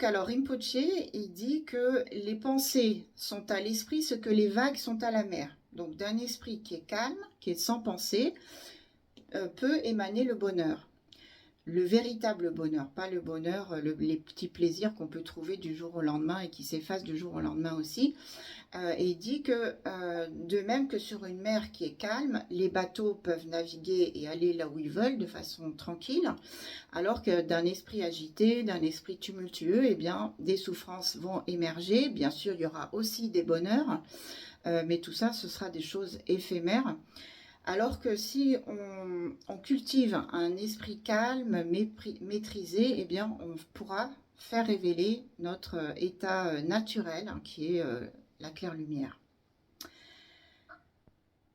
donc, alors Rinpoche, il dit que les pensées sont à l'esprit ce que les vagues sont à la mer. Donc, d'un esprit qui est calme, qui est sans pensée, peut émaner le bonheur. Le véritable bonheur, pas le bonheur, les petits plaisirs qu'on peut trouver du jour au lendemain et qui s'effacent du jour au lendemain aussi. Et il dit que de même que sur une mer qui est calme, les bateaux peuvent naviguer et aller là où ils veulent de façon tranquille, alors que d'un esprit agité, d'un esprit tumultueux, eh bien, des souffrances vont émerger. Bien sûr, il y aura aussi des bonheurs, mais tout ça, ce sera des choses éphémères. Alors que si on cultive un esprit calme, maîtrisé, eh bien, on pourra faire révéler notre état naturel, hein, qui est la claire lumière.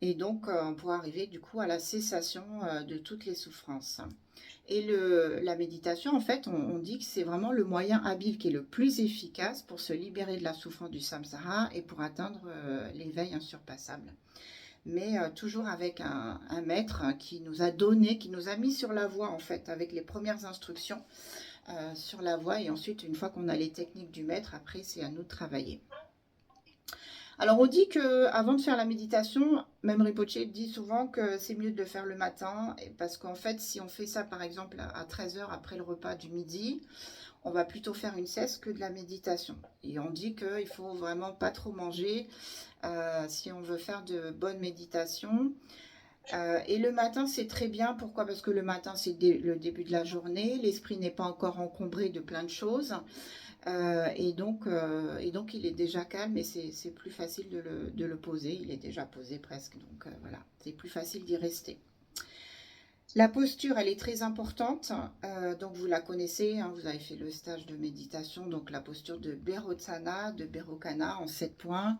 Et donc, on pourra arriver du coup à la cessation de toutes les souffrances. Et la méditation, en fait, on dit que c'est vraiment le moyen habile qui est le plus efficace pour se libérer de la souffrance du samsara et pour atteindre l'éveil insurpassable. Mais toujours avec un maître qui nous a donné, qui nous a mis sur la voie, en fait, avec les premières instructions sur la voie. Et ensuite, une fois qu'on a les techniques du maître, après, c'est à nous de travailler. Alors, on dit qu'avant de faire la méditation, même Rinpoche dit souvent que c'est mieux de le faire le matin, parce qu'en fait, si on fait ça, par exemple, à 13 heures après le repas du midi, on va plutôt faire une sieste que de la méditation. Et on dit qu'il ne faut vraiment pas trop manger si on veut faire de bonnes méditations. Et le matin, c'est très bien. Pourquoi? Parce que le matin, c'est le début de la journée. L'esprit n'est pas encore encombré de plein de choses. Et donc, il est déjà calme et c'est plus facile de le poser. Il est déjà posé presque. Donc, voilà, c'est plus facile d'y rester. La posture, elle est très importante, donc vous la connaissez, hein, vous avez fait le stage de méditation, donc la posture de Berotsana, de Berokana en 7 points.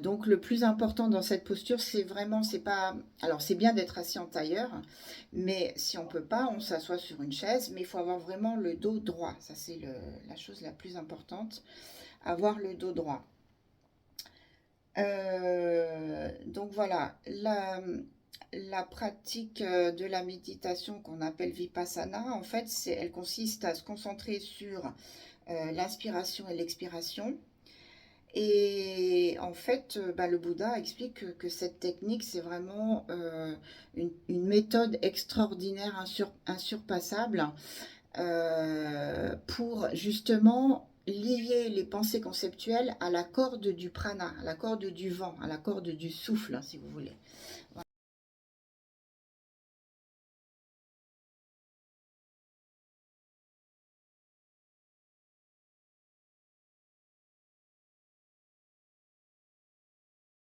Donc le plus important dans cette posture, c'est vraiment, c'est pas... Alors c'est bien d'être assis en tailleur, mais si on peut pas, on s'assoit sur une chaise, mais il faut avoir vraiment le dos droit. Ça c'est la chose la plus importante, avoir le dos droit. Donc voilà, la pratique de la méditation qu'on appelle Vipassana, en fait, elle consiste à se concentrer sur l'inspiration et l'expiration. Et en fait, le Bouddha explique que cette technique, c'est vraiment une méthode extraordinaire, insurpassable, pour justement lier les pensées conceptuelles à la corde du prana, à la corde du vent, à la corde du souffle, si vous voulez.